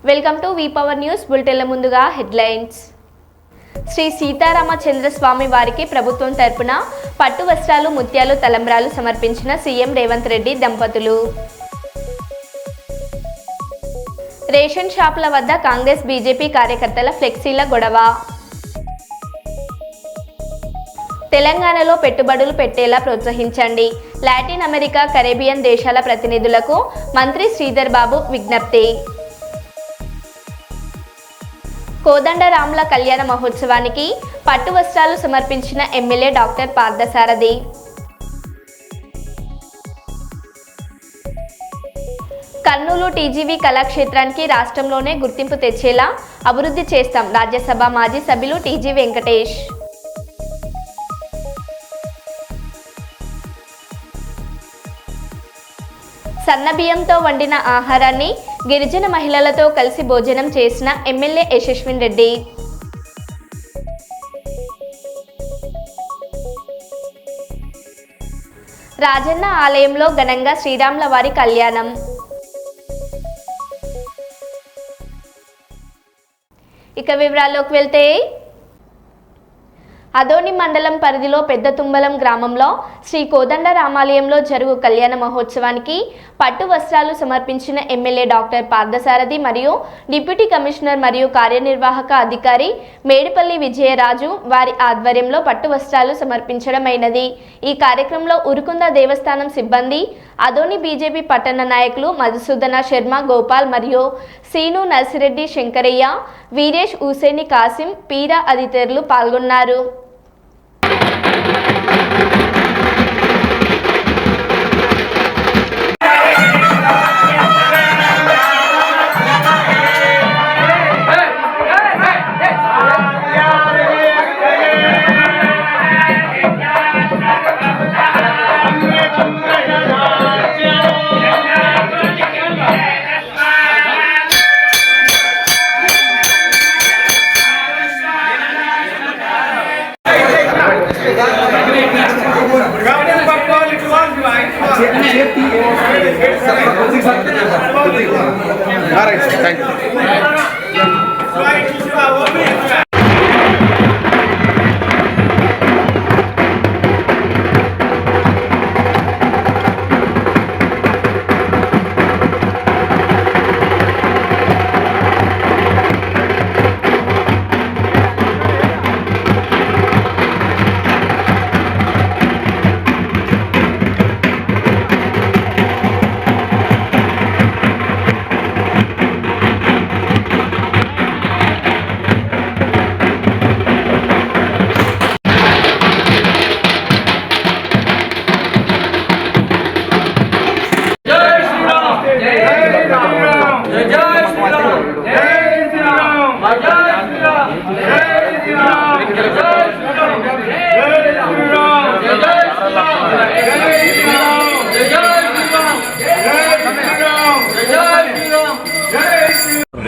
Welcome to V power news బులెటిన్ల ముందుగా headlines. Shri Sitaramachandra స్వామి వారికి ప్రభుత్వం తరపున పట్టు వస్త్రాలు, ముత్యాలు, తలంబ్రాలు సమర్పించిన సీఎం రేవంత్ రెడ్డి దంపతులు. రేషన్ షాపుల వద్ద కాంగ్రెస్ బీజేపీ కార్యకర్తల ఫ్లెక్సీల గొడవ. తెలంగాణలో పెట్టుబడులు పెట్టేలా ప్రోత్సహించండి. లాటిన్ అమెరికా, కరేబియన్ దేశాల ప్రతినిధులకు మంత్రి శ్రీధర్ బాబు విజ్ఞప్తి. కోదండరాముల కళ్యాణ మహోత్సవానికి పట్టు వస్త్రాలు సమర్పించిన MLA doctor Parthasarathi. Kurnool TGV కళాక్షేత్రానికి రాష్ట్రంలోనే గుర్తింపు తెచ్చేలా అభివృద్ధి చేస్తాం. రాజ్యసభ మాజీ సభ్యులు టీజీ వెంకటేష్. సన్నబియ్యంతో వండిన ఆహారాన్ని గిరిజన మహిళలతో కలిసి భోజనం చేసిన ఎమ్మెల్యే యశస్విన్ రెడ్డి. రాజన్న ఆలయంలో ఘనంగా శ్రీరాముల వారి కళ్యాణం. ఇక వివరాల్లోకి వెళ్తే, అదోని మండలం పరిధిలో పెద్ద తుంబలం గ్రామంలో శ్రీ కోదండరామాలయంలో జరుగు కళ్యాణ మహోత్సవానికి పట్టు వస్త్రాలు సమర్పించిన ఎమ్మెల్యే డాక్టర్ పార్థసారథి మరియు డిప్యూటీ కమిషనర్ మరియు కార్యనిర్వాహక అధికారి మేడిపల్లి విజయరాజు వారి ఆధ్వర్యంలో పట్టు వస్త్రాలు సమర్పించడమైనది. ఈ కార్యక్రమంలో ఉరుకుంద దేవస్థానం సిబ్బంది, అదోని బీజేపీ పట్టణ నాయకులు మధుసూదన శర్మ, గోపాల్ మరియు సీను, నర్సిరెడ్డి, శంకరయ్య, వీరేష్, హుసేని, కాసిం, పీరా తదితరులు పాల్గొన్నారు.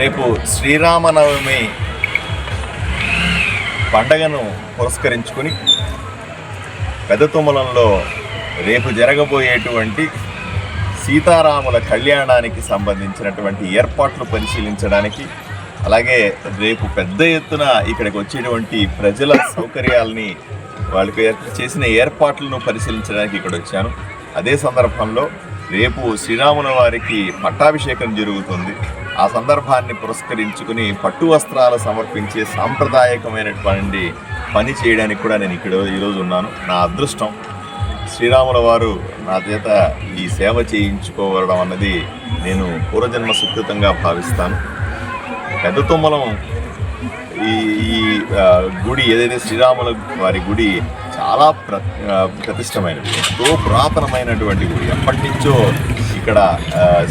రేపు శ్రీరామనవమి పండగను పురస్కరించుకొని పెద్ద తుమ్మలంలో రేపు జరగబోయేటువంటి సీతారాముల కళ్యాణానికి సంబంధించినటువంటి ఏర్పాట్లు పరిశీలించడానికి, అలాగే రేపు పెద్ద ఎత్తున ఇక్కడికి వచ్చేటువంటి ప్రజల సౌకర్యాలని, వాళ్ళకి చేసిన ఏర్పాట్లను పరిశీలించడానికి ఇక్కడ వచ్చాను. అదే సందర్భంలో రేపు శ్రీరాముల వారికి పట్టాభిషేకం జరుగుతుంది. ఆ సందర్భాన్ని పురస్కరించుకుని పట్టు వస్త్రాలు సమర్పించే సాంప్రదాయకమైనటువంటి పని చేయడానికి కూడా నేను ఇక్కడ ఈరోజు ఉన్నాను. నా అదృష్టం, శ్రీరాముల వారు నా చేత ఈ సేవ చేయించుకోవడం అన్నది నేను పూర్వజన్మ సుకృతంగా భావిస్తాను. పెద్ద తుమ్మలం ఈ గుడి ఏదైతే శ్రీరాముల వారి గుడి చాలా ప్రతిష్టమైనది, ఎంతో పురాతనమైనటువంటి గుడి. ఎప్పటి నుంచో ఇక్కడ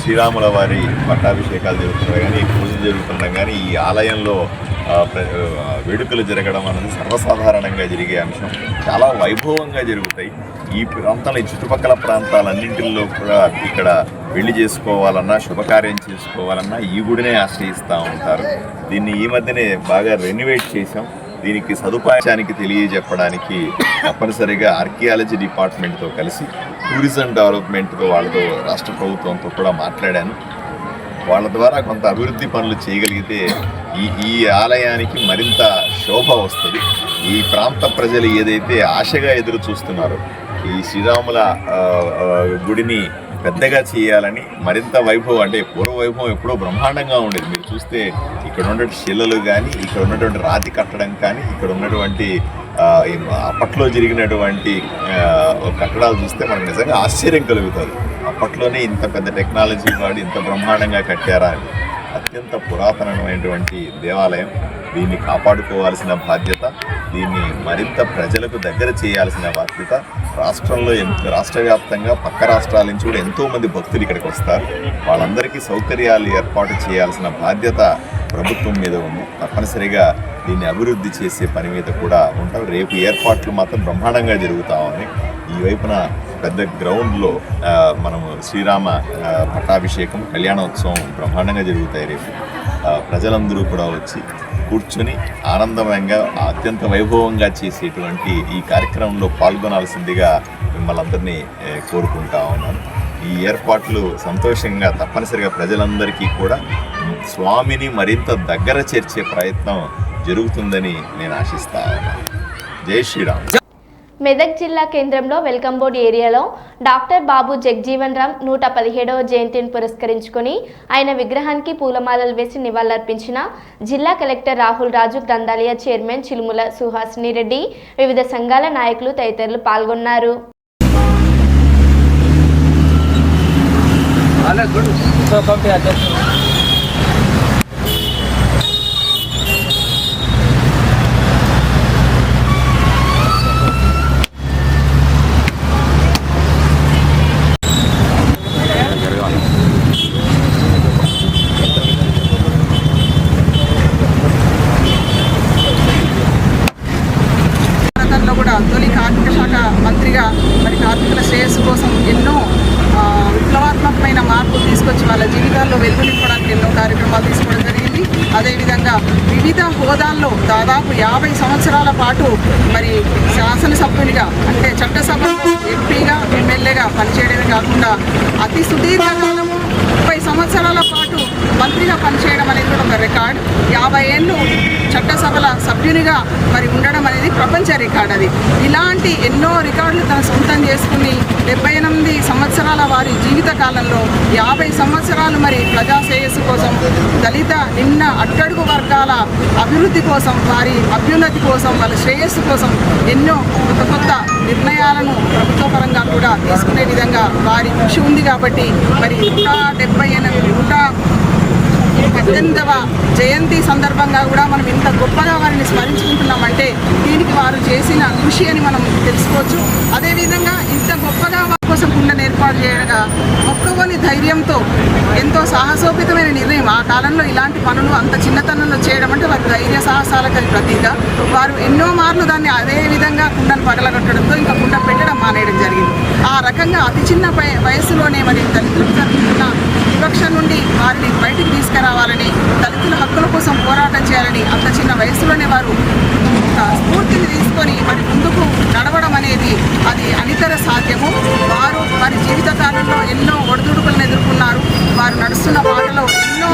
శ్రీరాముల వారి పట్టాభిషేకాలు జరుగుతున్నాయి కానీ, పూజలు జరుగుతున్నాయి కానీ, ఈ ఆలయంలో వేడుకలు జరగడం అనేది సర్వసాధారణంగా జరిగే అంశం. చాలా వైభవంగా జరుగుతాయి. ఈ ప్రాంతాల చుట్టుపక్కల ప్రాంతాలన్నింటిలో కూడా ఇక్కడ పెళ్లి చేసుకోవాలన్నా, శుభకార్యం చేసుకోవాలన్నా ఈ గుడినే ఆశ్రయిస్తూ ఉంటారు. దీన్ని ఈ మధ్యనే బాగా రెన్యువేట్ చేశాం. దీనికి సదుపాయానికి తెలియజెప్పడానికి తప్పనిసరిగా ఆర్కియాలజీ డిపార్ట్మెంట్తో కలిసి టూరిజం డెవలప్మెంట్తో వాళ్ళతో రాష్ట్ర ప్రభుత్వంతో కూడా మాట్లాడాను. వాళ్ళ ద్వారా కొంత అభివృద్ధి పనులు చేయగలిగితే ఈ ఆలయానికి మరింత శోభ వస్తుంది. ఈ ప్రాంత ప్రజలు ఏదైతే ఆశగా ఎదురు చూస్తున్నారో ఈ శ్రీరాముల గుడిని పెద్దగా చేయాలని, మరింత వైభవం, అంటే పూర్వ వైభవం ఎప్పుడో బ్రహ్మాండంగా ఉండేది. మీరు చూస్తే ఇక్కడ ఉన్నటువంటి శిలలు కానీ, ఇక్కడ ఉన్నటువంటి రాతి కట్టడం కానీ, ఇక్కడ ఉన్నటువంటి అప్పట్లో జరిగినటువంటి కట్టడాలు చూస్తే మనకు నిజంగా ఆశ్చర్యం కలుగుతుంది. అప్పట్లోనే ఇంత పెద్ద టెక్నాలజీ వాడి ఇంత బ్రహ్మాండంగా కట్టారా అని. అత్యంత పురాతనమైనటువంటి దేవాలయం. దీన్ని కాపాడుకోవాల్సిన బాధ్యత, దీన్ని మరింత ప్రజలకు దగ్గర చేయాల్సిన బాధ్యత రాష్ట్ర వ్యాప్తంగా పక్క రాష్ట్రాల నుంచి కూడా ఎంతోమంది భక్తులు ఇక్కడికి వస్తారు. వాళ్ళందరికీ సౌకర్యాలు ఏర్పాటు చేయాల్సిన బాధ్యత ప్రభుత్వం మీద ఉంది. తప్పనిసరిగా దీన్ని అభివృద్ధి చేసే పని మీద కూడా ఉంటాం. రేపు ఏర్పాట్లు మాత్రం బ్రహ్మాండంగా జరుగుతూ ఉన్నాయి. ఈ వైపున పెద్ద గ్రౌండ్లో మనము శ్రీరామ పట్టాభిషేకం, కళ్యాణోత్సవం బ్రహ్మాండంగా జరుగుతాయి. రేపు ప్రజలందరూ కూడా వచ్చి కూర్చొని ఆనందమయంగా అత్యంత వైభవంగా చేసేటువంటి ఈ కార్యక్రమంలో పాల్గొనాల్సిందిగా మిమ్మల్ని అందరినీ కోరుకుంటా ఉన్నాను. ఈ ఏర్పాట్లు సంతోషంగా తప్పనిసరిగా ప్రజలందరికీ కూడా స్వామిని మరింత దగ్గర చేర్చే ప్రయత్నం జరుగుతుందని నేను ఆశిస్తా ఉన్నాను. జై శ్రీరామ్. మెదక్ జిల్లా కేంద్రంలో వెల్కమ్ బోర్డ్ ఏరియాలో డాక్టర్ బాబు జగ్జీవన్ రామ్ 117వ జయంతిని పురస్కరించుకొని ఆయన విగ్రహానికి పూలమాలలు వేసి నివాళులర్పించిన జిల్లా కలెక్టర్ రాహుల్ రాజు, గ్రంథాలయ చైర్మన్ చిలుముల సుహాసిని రెడ్డి, వివిధ సంఘాల నాయకులు తదితరులు పాల్గొన్నారు. తొలి కార్మిక శాఖ మంత్రిగా మరి కార్మికుల శ్రేయస్సు కోసం ఎన్నో విప్లవాత్మకమైన మార్పులు తీసుకొచ్చి వాళ్ళ జీవితాల్లో వెలుగు నింపడానికి ఎన్నో కార్యక్రమాలు తీసుకోవడం జరిగింది. అదేవిధంగా వివిధ హోదాల్లో దాదాపు 50 సంవత్సరాల పాటు మరి శాసనసభ్యునిగా, అంటే చట్టసభలో ఎంపీగా, ఎమ్మెల్యేగా పనిచేయడమే కాకుండా అతి సుదీర్ఘకాలము 30 సంవత్సరాల పాటు మంత్రిగా పనిచేయడం అనేది కూడా ఒక రికార్డ్. 50 ఏళ్ళు చట్టసభల సభ్యునిగా మరి ఉండడం అనేది ప్రపంచ రికార్డ్. అది ఇలాంటి ఎన్నో రికార్డులు తన సొంతం చేసుకుని 78 సంవత్సరాల వారి జీవిత కాలంలో 50 సంవత్సరాలు మరి ప్రజా శ్రేయస్సు కోసం, దళిత నిమ్న అట్టడుగు వర్గాల అభివృద్ధి కోసం, వారి అభ్యున్నతి కోసం, వాళ్ళ శ్రేయస్సు కోసం ఎన్నో కొత్త నిర్ణయాలను ప్రభుత్వ పరంగా కూడా తీసుకునే విధంగా వారి కృషి ఉంది. కాబట్టి మరి 118వ జయంతి సందర్భంగా కూడా మనం ఇంత గొప్పగా వారిని స్మరించుకుంటున్నామంటే దీనికి వారు చేసిన కృషి అని మనం తెలుసుకోవచ్చు. అదేవిధంగా ఇంత గొప్పగా వారి కోసం కుండను ఏర్పాటు చేయగా మొక్కవోని ధైర్యంతో ఎంతో సాహసోపేతమైన నిర్ణయం. ఆ కాలంలో ఇలాంటి పనులు అంత చిన్నతనంలో చేయడం అంటే వారి ధైర్య సాహసాలకు ప్రతీక. వారు ఎన్నో మార్లు దాన్ని అదే విధంగా కుండను పగలగొట్టడంతో ఇంకా కుండ పెట్టడం మానేయడం జరిగింది. ఆ రకంగా అతి చిన్న వయసులోనే మరి దళితులకు జరుగుతున్న వివక్ష నుండి వారిని బయటికి తీసుకురావాలని, దళితుల హక్కుల కోసం పోరాటం చేయాలని అంత చిన్న వయసులోనే వారు స్ఫూర్తిని తీసుకొని మరి ముందుకు నడవడం అనేది అది అనితర సాధ్యము. వారు వారి జీవిత కాలంలో ఎన్నో ఒడిదుడుకులను ఎదుర్కొన్నారు. వారు నడుస్తున్న బాటలో ఎన్నో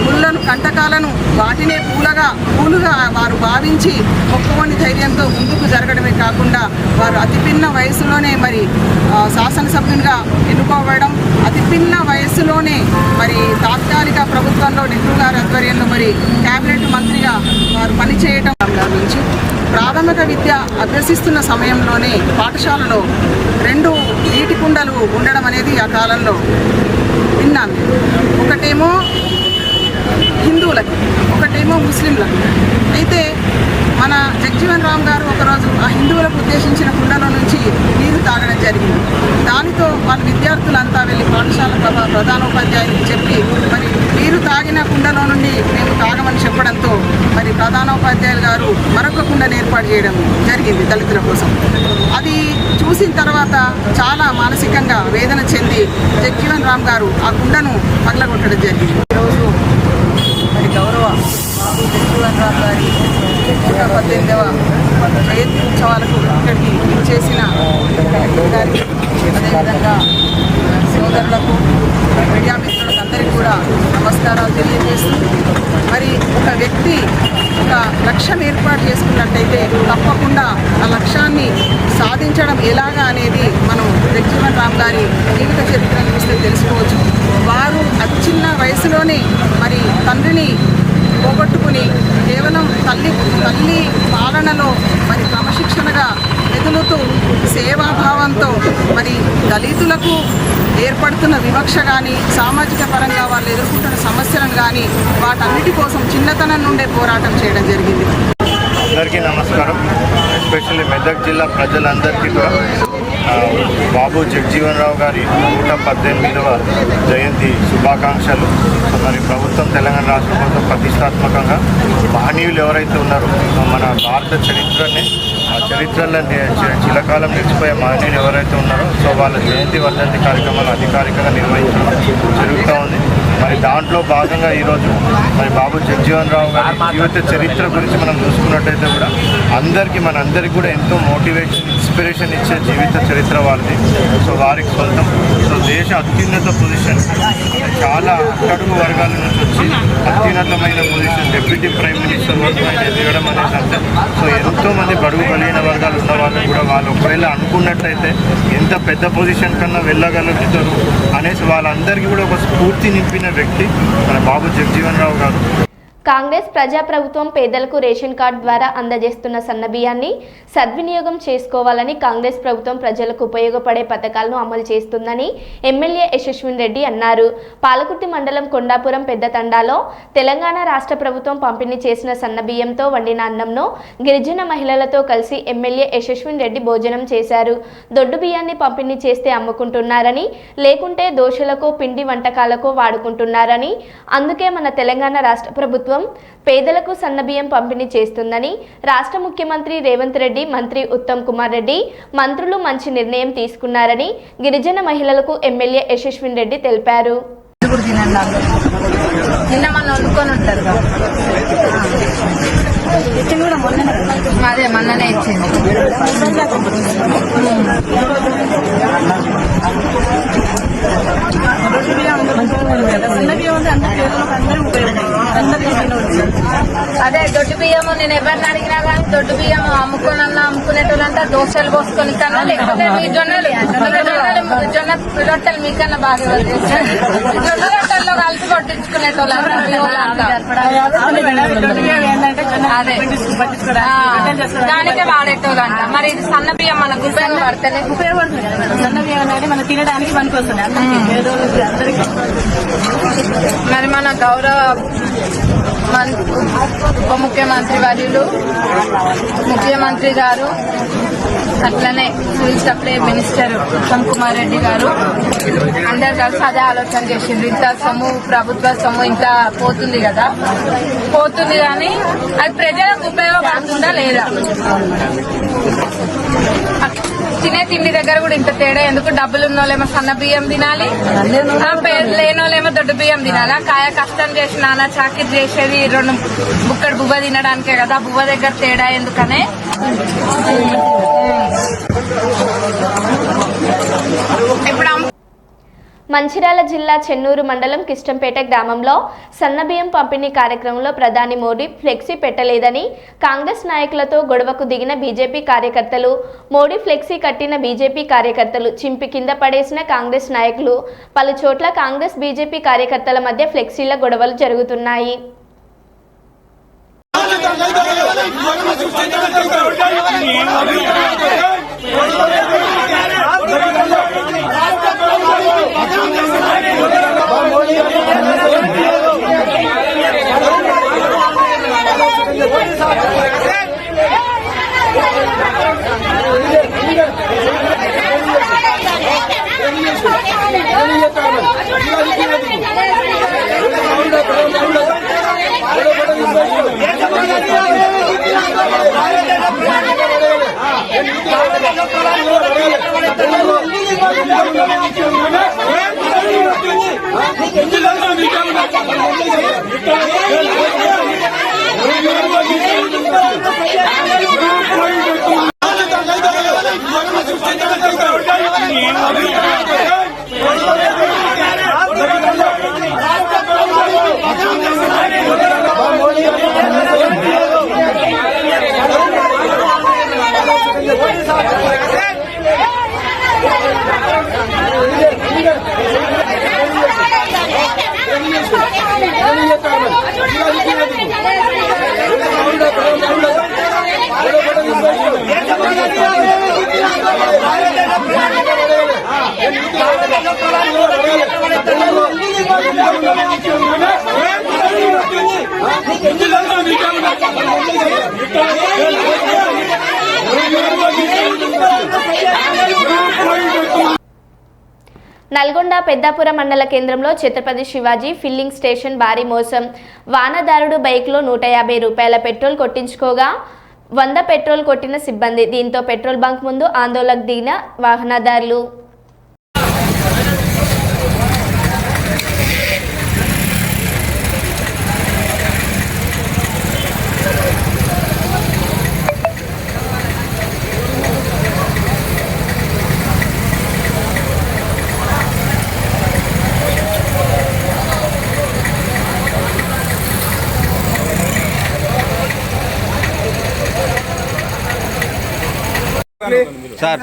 ముళ్ళను, కంటకాలను వాటినే పూలుగా వారు భావించి మొక్కవోని ధైర్యంతో ముందుకు జరగడమే కాకుండా వారు అతి పిన్న వయసులోనే మరి శాసనసభ్యునిగా ఎన్నుకోవడం, అతి పిన్న వయసులోనే మరి తాత్కాలిక ప్రభుత్వంలో నెహ్రూ గారి ఆధ్వర్యంలో మరి క్యాబినెట్ మంత్రిగా వారు పనిచేయడం నుంచి ప్రాథమిక విద్య అభ్యసిస్తున్న సమయంలోనే పాఠశాలలో 2 నీటి కుండలు ఉండడం అనేది ఆ కాలంలో విన్నాను. ఒకటేమో హిందువులకి, ఒకటేమో ముస్లింలకు. అయితే మన జగ్జీవన్ రామ్ గారు ఒకరోజు ఆ హిందువులకు ఉద్దేశించిన కుండలో నుంచి నీరు తాగడం జరిగింది. దానితో వాళ్ళ విద్యార్థులంతా వెళ్ళి పాఠశాల ప్రధానోపాధ్యాయునికి చెప్పి మరి నీరు తాగిన కుండలో నుండి మేము తాగమని చెప్పడంతో మరి ప్రధానోపాధ్యాయులు గారు మరొక కుండను ఏర్పాటు చేయడం జరిగింది దళితుల కోసం. అది చూసిన తర్వాత చాలా మానసికంగా వేదన చెంది జగ్జీవన్ రామ్ గారు ఆ కుండను పగలగొట్టడం జరిగింది. ఈరోజు మరి గౌరవ బాబు జగ్జీవన్ రామ్ గారి 118వ జయంతి ఉత్సవాలకు ఇక్కడికి చేసిన కలెక్టర్ గారికి, అదేవిధంగా సోదరులకు మీడియా మిత్రులకు అందరికీ కూడా నమస్కారాలు తెలియజేస్తూ, మరి ఒక వ్యక్తి ఒక లక్ష్యం ఏర్పాటు చేసుకున్నట్టయితే తప్పకుండా ఆ లక్ష్యాన్ని సాధించడం ఎలాగా అనేది మనం జగ్జీవన్ రామ్ గారి జీవిత చరిత్రను చూస్తే తెలుసుకోవచ్చు. వారు అతి చిన్న వయసులోనే మరి తండ్రిని పోగొట్టుకుని కేవలం తల్లి పాలనలో మరి క్రమశిక్షణగా మెదులుతూ సేవాభావంతో మరి దళితులకు ఏర్పడుతున్న వివక్ష కానీ సామాజిక పరంగా వాళ్ళు ఎదుర్కొంటున్న సమస్యలను కానీ వాటన్నిటి కోసం చిన్నతనం నుండే పోరాటం చేయడం జరిగింది. అందరికీ నమస్కారం. ఎస్పెషల్లీ మెదక్ జిల్లా ప్రజలందరికీ కూడా బాబు జగ్జీవన్ రావు గారి 118వ జయంతి శుభాకాంక్షలు. మరి ప్రభుత్వం, తెలంగాణ రాష్ట్ర ప్రభుత్వం ప్రతిష్టాత్మకంగా మహనీయులు ఎవరైతే ఉన్నారో మన భారత చరిత్రని ఆ చరిత్రలో చిరకాలం నిలిచిపోయే మహనీయులు ఎవరైతే ఉన్నారో సో వాళ్ళ జయంతి వర్ధంతి కార్యక్రమాలు అధికారికంగా నిర్వహించడం జరుగుతూ ఉంది. మరి దాంట్లో భాగంగా ఈరోజు మరి బాబు జగ్జీవన్ రావు గారి జీవిత చరిత్ర గురించి మనం చూసుకున్నట్టయితే కూడా మనందరికీ కూడా ఎంతో మోటివేషన్, ఇన్స్పిరేషన్ ఇచ్చే జీవిత చరిత్ర వారిది. సో వారికి సొంతం సో దేశ అత్యున్నత పొజిషన్, చాలా అట్టడుగు వర్గాల నుంచి వచ్చి అత్యున్నతమైన పొజిషన్ డిప్యూటీ ప్రైమ్ మినిస్టర్ వరకు ఆయన ఎదగడం అనేది అంటే సో ఎంతోమంది బడుగు బలైన వర్గాలు ఉన్న వాళ్ళు కూడా వాళ్ళు ఒకవేళ అనుకున్నట్టయితే ఎంత పెద్ద పొజిషన్ కన్నా వెళ్ళగలుగుతారు అనేసి వాళ్ళందరికీ కూడా ఒక స్ఫూర్తి నింపిన వ్యక్తి మన బాబు జగ్జీవన్ రావు గారు. కాంగ్రెస్ ప్రజాప్రభుత్వం పేదలకు రేషన్ కార్డు ద్వారా అందజేస్తున్న సన్నబియ్యాన్ని సద్వినియోగం చేసుకోవాలని కాంగ్రెస్ ప్రభుత్వం ప్రజలకు ఉపయోగపడే పథకాలను అమలు చేస్తుందని ఎమ్మెల్యే యశస్విన్ రెడ్డి అన్నారు. పాలకుర్తి మండలం కొండాపురం పెద్ద తండాలో తెలంగాణ రాష్ట్ర ప్రభుత్వం పంపిణీ చేసిన సన్నబియ్యంతో వండిన అన్నంను గిరిజన మహిళలతో కలిసి ఎమ్మెల్యే యశస్విన్ రెడ్డి భోజనం చేశారు. దొడ్డు బియ్యాన్ని పంపిణీ చేస్తే అమ్ముకుంటున్నారని, లేకుంటే దోశలకు, పిండి వంటకాలకు వాడుకుంటున్నారని, అందుకే మన తెలంగాణ రాష్ట్ర ప్రభుత్వం పేదలకు సన్నబియ్యం పంపిణీ చేస్తుందని రాష్ట్ర ముఖ్యమంత్రి రేవంత్ రెడ్డి, మంత్రి ఉత్తమ్ కుమార్ రెడ్డి మంత్రులు మంచి నిర్ణయం తీసుకున్నారని గిరిజన మహిళలకు ఎమ్మెల్యే యశస్విన్ రెడ్డి తెలిపారు. అదే మొన్ననే ఇచ్చింది. అదే దొడ్డు బియ్యము నేను ఎవరిని అడిగినా కానీ దొడ్డు బియ్యం అమ్ముకునేటోళ్ళంతా దోశలు పోసుకొని కన్నా, లేకపోతే మీ జొన్న రొట్టెలు మీకన్నా బాగా జొన్న రొట్టెల్లో కలిసి కొట్టించుకునేటోళ్ళు అదే దానికే వాడేటోళ్ళంట. మరి ఇది సన్న బియ్యం మనకు ఉపయోగపడతాయి. సన్న బియ్యం అనేది మనం తినడానికి పనికొస్తుంది అందరికీ. మరి మన గౌరవ ఉప ముఖ్యమంత్రి వర్యులు, ముఖ్యమంత్రి గారు, అట్లనే civil supply minister Uttam Kumar Reddy గారు అందరు కలిసి అదే ఆలోచన చేసిండ్రు. ఇంత సొమ్ము, ప్రభుత్వ సొమ్ము ఇంత పోతుంది కదా, పోతుంది కానీ అది ప్రజలకు ఉపయోగపడుతుందా లేదా? తినే తిండి దగ్గర కూడా ఇంత తేడా ఎందుకు? డబ్బులు ఉన్నోళ్ళేమో సన్న బియ్యం తినాలి, లేనోళ్ళేమో దొడ్డు బియ్యం తినాలి. కాయ కష్టం చేసి నాన్న చాకిరి చేసేది 2 బుక్కడు బువ్వ తినడానికే కదా, బువ్వ దగ్గర తేడా ఎందుకనే. ఇప్పుడు మంచిర్యాల జిల్లా చెన్నూరు మండలం కిష్టంపేట గ్రామంలో సన్నబియ్యం పంపిణీ కార్యక్రమంలో ప్రధాని మోడీ ఫ్లెక్సీ పెట్టలేదని కాంగ్రెస్ నాయకులతో గొడవకు దిగిన బీజేపీ కార్యకర్తలు, మోడీ ఫ్లెక్సీ కట్టిన బీజేపీ కార్యకర్తలు, చింపి కింద పడేసిన కాంగ్రెస్ నాయకులు, పలు చోట్ల కాంగ్రెస్ బీజేపీ కార్యకర్తల మధ్య ఫ్లెక్సీల గొడవలు జరుగుతున్నాయి. Thank you. నల్గొండ పెద్దాపురం మండల కేంద్రంలో ఛత్రపతి శివాజీ ఫిల్లింగ్ స్టేషన్ భారీ మోసం. వాహనదారుడు బైక్లో 150 రూపాయల పెట్రోల్ కొట్టించుకోగా 100 పెట్రోల్ కొట్టిన సిబ్బంది. దీంతో పెట్రోల్ బంక్ ముందు ఆందోళనకు దిగిన వాహనదారులు. సార్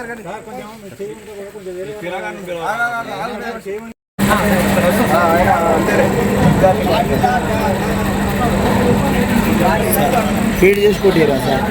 ఫీడ్ చేసి కొట్టిరా సార్.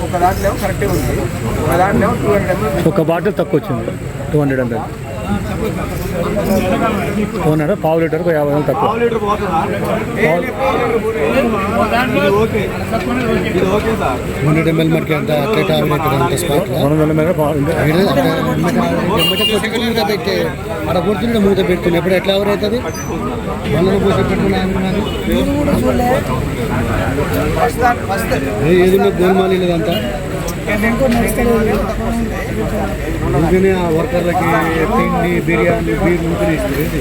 ఒక దాంట్లో కరెక్టే ఉంది, ఒక దాంట్లో 200 ml. ఒక బాటిల్ తక్కువ వచ్చింది 200 ml. 200 పావు లీటర్ 50 ml తక్కువ. 100 ml మనకి ఎంత అట్లెట్ ఆవిరేట్ స్పాట్ 100 ml మూత పెట్టి అక్కడ కూర్చుంటే మూత పెడుతుంది. ఎప్పుడు ఎట్లా ఆవిరైతుంది మళ్ళీ పూస పెట్టుకున్నాను ఏది గోల్మాలి లేదంతా. అందుకనే ఆ వర్కర్లకి తిండి బిర్యానీ బీర్ ముందుకు ఇస్తుంది.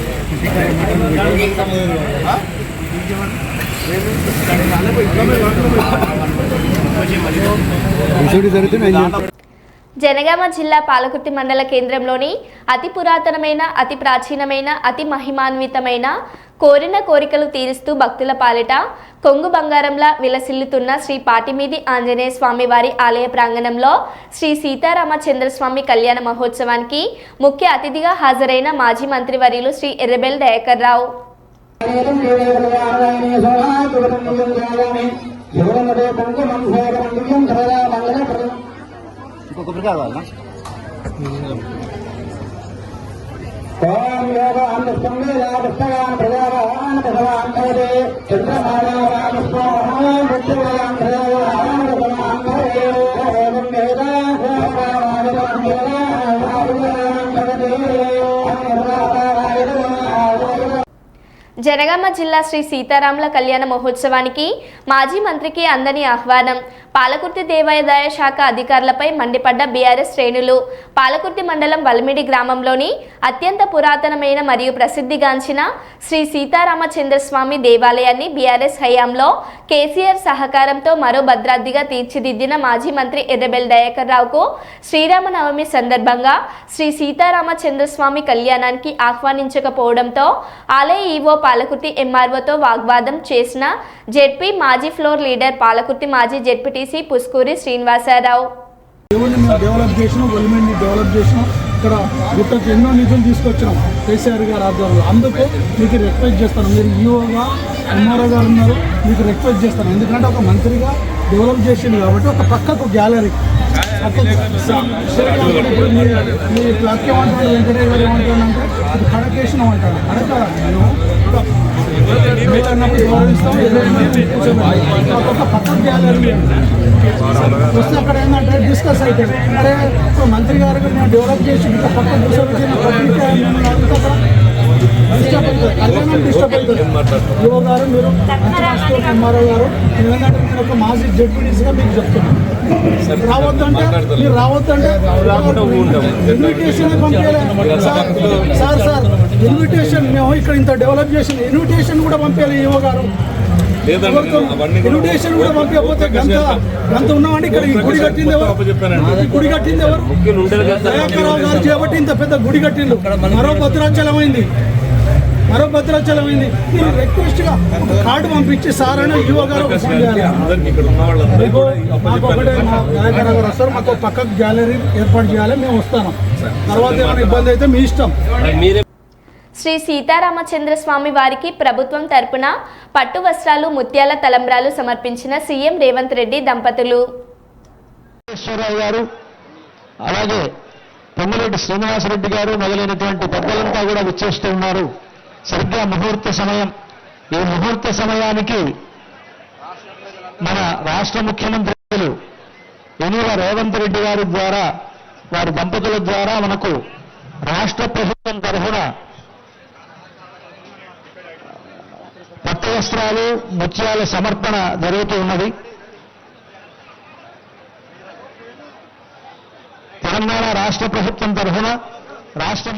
జనగామ జిల్లా పాలకుర్తి మండల కేంద్రంలోని అతి పురాతనమైన, అతి ప్రాచీనమైన, అతి మహిమాన్వితమైన కోరిన కోరికలు తీరుస్తూ భక్తుల పాలిట కొంగు బంగారంలా విలసిల్లుతున్న శ్రీ పాటిమీది ఆంజనేయ స్వామి వారి ఆలయ ప్రాంగణంలో శ్రీ సీతారామచంద్రస్వామి కళ్యాణ మహోత్సవానికి ముఖ్య అతిథిగా హాజరైన మాజీ మంత్రివర్యులు శ్రీ ఎర్రబెల్లి దయాకర్ రావు. జనగామ జిల్లా శ్రీ సీతారాముల కళ్యాణ మహోత్సవానికి మాజీ మంత్రికి అందని ఆహ్వానం. పాలకుర్తి దేవాదాయ శాఖ అధికారులపై మండిపడ్డ బీఆర్ఎస్ శ్రేణులు. పాలకుర్తి మండలం వల్మిడి గ్రామంలోని అత్యంత పురాతనమైన మరియు ప్రసిద్ధిగాంచిన శ్రీ సీతారామచంద్రస్వామి దేవాలయాన్ని బీఆర్ఎస్ హయాంలో కేసీఆర్ సహకారంతో మరో భద్రాద్రిగా తీర్చిదిద్దిన మాజీ మంత్రి ఎర్రబెల్లి దయాకర్ రావుకు శ్రీరామనవమి సందర్భంగా శ్రీ సీతారామచంద్రస్వామి కళ్యాణానికి ఆహ్వానించకపోవడంతో ఆలయ ఈవో పాలకుర్తి ఎంఆర్ఓతో వాగ్వాదం చేసిన జెడ్పీ మాజీ ఫ్లోర్ లీడర్ పాలకుర్తి మాజీ జెడ్పీటీసీ పుస్కూరి శ్రీనివాసరావు. డెవలప్ చేసినాం, గవర్నమెంట్ని డెవలప్ చేసినాం. ఇక్కడ గుట్టకు ఎన్నో నిధులు తీసుకొచ్చినాం కేసీఆర్ గారు ఆధ్వర్యంలో. అందుకు మీకు రిక్వెస్ట్ చేస్తాను, మీరు ఈఓగా ఎంఆర్ఓ గారు ఉన్నారు, మీకు రిక్వెస్ట్ చేస్తాను. ఎందుకంటే ఒక మంత్రిగా డెవలప్ చేసింది కాబట్టి ఒక పక్కకు గ్యాలరీ ఇప్పుడు మీ ప్లక్ ఏమంటాడు వెంకటయ్య గారు ఏమంటాడంటే ఇది కడకేషన్ అంటాడు. కడక నేను అన్నప్పుడు గౌరవిస్తాం. ఒక పక్కకు గ్యాలరీ వస్తే అక్కడ ఏంటంటే డిస్కస్ అవుతుంది. అరే ఇప్పుడు మంత్రి గారు నేను డెవలప్ చేసి ఇంకా పక్క కూర్చోబెట్టిన పబ్లిక్ డిస్టర్బ్ అవుతుంది, కళ్యాణం డిస్టర్బ్ అవుతుంది. యువ గారు మీరు ఎంఆర్ఓ గారు ఏంటంటే నేను ఒక మాజీ జెడ్పీటీసీగా మీకు చెప్తున్నాను, రావద్దంటే మీరు రావద్దంటే ఇన్విటేషన్ పంపించాలి. సార్ ఇన్విటేషన్ మేము ఇక్కడ ఇంత డెవలప్ చేసిన ఇన్విటేషన్ కూడా పంపించాలి ఈవో గారు. ఇన్విటేషన్ కూడా పంపించకపోతే గంత ఉన్నామండి. ఇక్కడ ఈ గుడి కట్టింది ఎవరు? ఈ గుడి కట్టింది ఎవరు? దయాకర్రావు గారు చేపట్టి ఇంత పెద్ద గుడి కట్టిండు. మరో భద్రాచలమైంది. మీరు రిక్వెస్ట్ గా కార్డు పంపించి సార్ అని ఈవో గారు మాకు ఒకటే దయాకర్రావు గారు వస్తారు, మాకు పక్కకు గ్యాలరీ ఏర్పాటు చేయాలి, మేము వస్తాను. తర్వాత ఏమైనా ఇబ్బంది అయితే మీ ఇష్టం. శ్రీ సీతారామచంద్ర స్వామి వారికి ప్రభుత్వం తరపున పట్టు వస్త్రాలు ముత్యాల తలంబ్రాలు సమర్పించిన సీఎం రేవంత్ రెడ్డి దంపతులు. గారు అలాగే పొంగిరెడ్డి శ్రీనివాసరెడ్డి గారు మొదలైనటువంటి పెద్దలంతా కూడా విచ్చేస్తూ ఉన్నారు. సరిగ్గా ముహూర్త సమయం. ఈ ముహూర్త సమయానికి మన రాష్ట్ర ముఖ్యమంత్రులు యనమల రేవంత్ రెడ్డి గారి ద్వారా, వారి దంపతుల ద్వారా మనకు రాష్ట్ర ప్రభుత్వం తరఫున పట్టు వస్త్రాలు ముత్యాల సమర్పణ జరుగుతూ ఉన్నది. తెలంగాణ రాష్ట్ర ప్రభుత్వం తరఫున రాష్ట్ర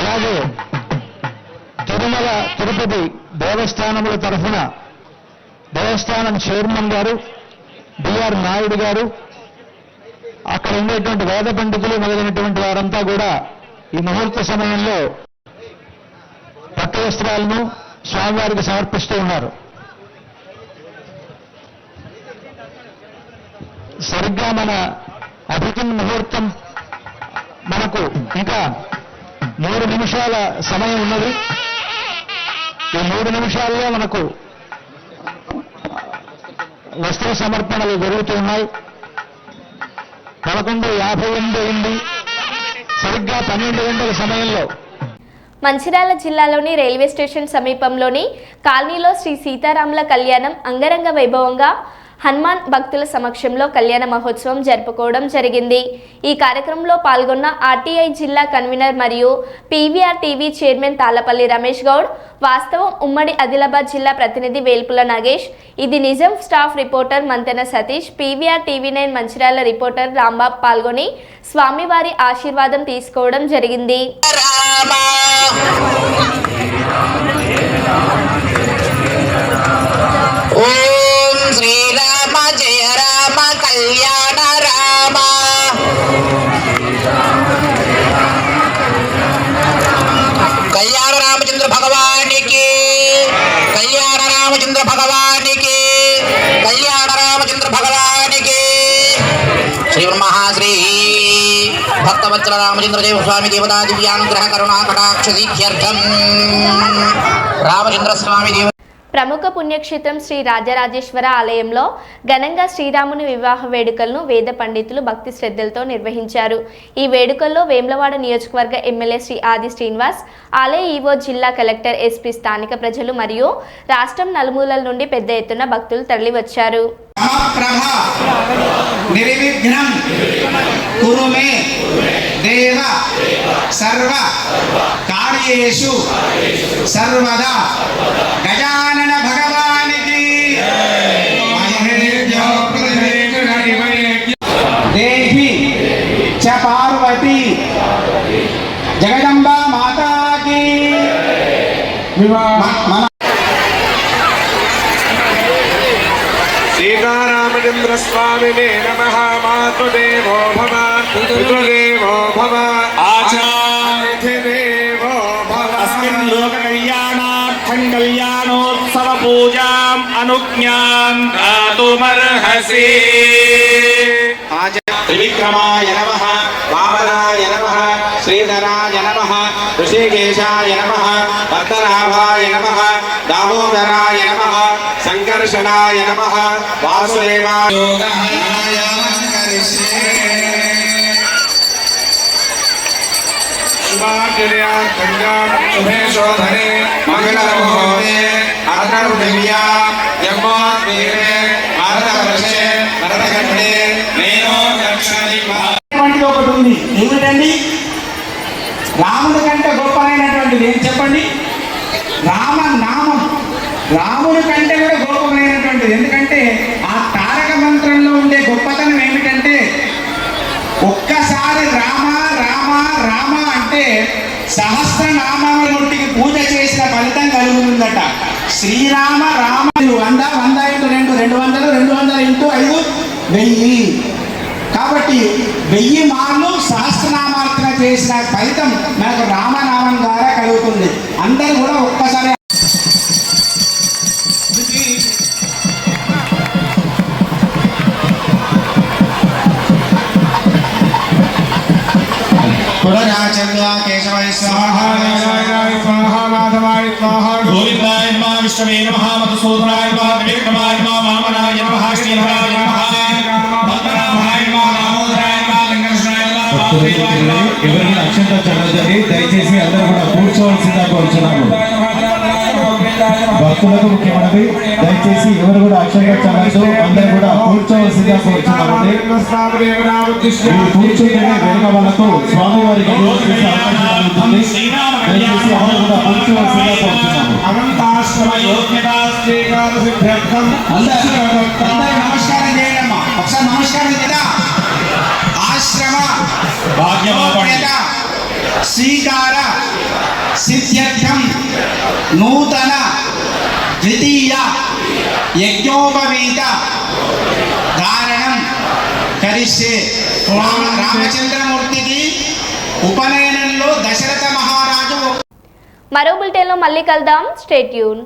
అలాగే తిరుమల తిరుపతి దేవస్థానముల తరఫున దేవస్థానం చైర్మన్ గారు బిఆర్ నాయుడు గారు, అక్కడ ఉండేటువంటి వేద పండితులు మొదలైనటువంటి వారంతా కూడా ఈ ముహూర్త సమయంలో పట్టు వస్త్రాలను స్వామివారికి సమర్పిస్తూ ఉన్నారు. సరిగ్గా మన అభిజిన్ ముహూర్తం మనకు ఇంకా 3 నిమిషాల సమయం ఉన్నది. ఈ 3 నిమిషాల్లో మనకు వస్త్ర సమర్పణలు జరుగుతూ ఉన్నాయి. 11:58 అయింది. సరిగ్గా 12 గంటల సమయంలో మంచిర్యాల జిల్లాలోని రైల్వే స్టేషన్ సమీపంలోని కాలనీలో శ్రీ సీతారాముల కళ్యాణం అంగరంగ వైభవంగా హనుమాన్ భక్తుల సమక్షంలో కళ్యాణ మహోత్సవం జరుపుకోవడం జరిగింది. ఈ కార్యక్రమంలో పాల్గొన్న ఆర్టీఐ జిల్లా కన్వీనర్ మరియు PVR TV chairman Tallapalli Ramesh Goud, వాస్తవం ఉమ్మడి ఆదిలాబాద్ జిల్లా ప్రతినిధి వేల్పుల నాగేష్, ఇది నిజం staff reporter Manthena Satish, PVR TV 9 Mancherial reporter Rambabu పాల్గొని స్వామివారి ఆశీర్వాదం తీసుకోవడం జరిగింది. శ్రీరామ జయ రామ కళ్యాణ రామ కళ్యాణ రామచంద్ర భగవానికి కళ్యాణ రామచంద్ర భగవానికి కళ్యాణ రామచంద్ర భగవానికి శ్రీ బ్రహ్మశ్రీ భక్తవత్సల రామచంద్ర దేవ స్వామి దేవతా దివ్యానుగ్రహ కరుణా కటాక్ష దీక్షార్థం రామచంద్ర స్వామి దేవ. ప్రముఖ పుణ్యక్షేత్రం శ్రీ రాజరాజేశ్వర ఆలయంలో ఘనంగా శ్రీరాముని వివాహ వేడుకలను వేద పండితులు భక్తి శ్రద్ధలతో నిర్వహించారు. ఈ వేడుకల్లో వేములవాడ నియోజకవర్గ ఎమ్మెల్యే శ్రీ ఆది శ్రీనివాస్, ఆలయ ఈవో, జిల్లా కలెక్టర్, ఎస్పీ, స్థానిక ప్రజలు మరియు రాష్ట్రం నలుమూలల నుండి పెద్ద ఎత్తున భక్తులు తరలివచ్చారు. గజానన భగవానికి దేహి చ పార్వతి జగదంబా మాతాకి సీతారామచంద్ర స్వామినే నమః. మాతృదేవో భవ పితృదేవో భవ ఆచార్యదేవో భవ. అస్మిన్ లోక కళ్యాణార్థం కళ్యాణోత్సవ పూజాం అనుజ్ఞాం దాతుమర్హసి. త్రివిక్రమాయ నమః, వామనాయ నమః, శ్రీధరాయ నమః, ఋషికేశాయ నమః, పద్మనాభాయ నమః, దామోదరాయ నమః, సంకర్షణాయ నమః, వాసుదేవాయ ఒకటి ఉంది. ఏమిటండి? రాముడి కంటే గొప్పనైనటువంటిది ఏం చెప్పండి? రామ నామ రాముని కంటే కూడా గొప్పమైనటువంటిది. ఎందుకంటే ఆ తారక మంత్రంలో ఉండే గొప్పతనం ఏమిటంటే ఒక్కసారి రామ రామ రామ అంటే సహస్రనామమూర్తికి పూజ చేసిన ఫలితం కలుగుతుందట. శ్రీరామ రామ 100 100 × 2 200 200 × 5 1000. కాబట్టి 1000 మార్లు సహస్రనామార్చన చేసిన ఫలితం మనకు రామనామం ద్వారా కలుగుతుంది. అందరూ కూడా ఒక్కసారి కేశవాయ స్వాహా మాధవాయ స్వాహా గోవిందాయ నమః విష్ణవే నమః మధుసూదనాయ నమః త్రివిక్రమాయ నమః వామనాయ నమః శ్రీధరాయ నమః పద్మనాభాయ నమః దామోదరాయ నమః లింగకృష్ణాయ నమః వాసుదేవాయ నమః. ఎవరికి అక్షంత చదవదండి, దయచేసి అందరూ కూడా కూర్చోవలసిందిగా కోరుచున్నాము. భక్తులకు ముఖ్యమైనది, దయచేసి ఎవరు కూడా అక్షంత చదవద్దు, అందరూ కూడా కూర్చోవలసిందిగా కోరుచున్నామండి. మీరు కూర్చుంటేనే వెనుక వాళ్ళకు స్వామివారికి దయచేసి అందరూ కూడా కూర్చోవలసిందిగా కోరుచున్నాము. నమస్కారం చేయడమ్మా, ఒకసారి నమస్కారం చేద్దాం. ఆశ్రమ భాగ్యత శ్రీకార సిద్ధ్యర్థం నూతన ద్వితీయ యజ్ఞోపవీత ధారణం కరిష్యే. రామచంద్రమూర్తికి ఉపనయనంలో దశరథ మహారాజు. మరో బులెటిన్లో మళ్ళీ కలుద్దాం. Stay tune.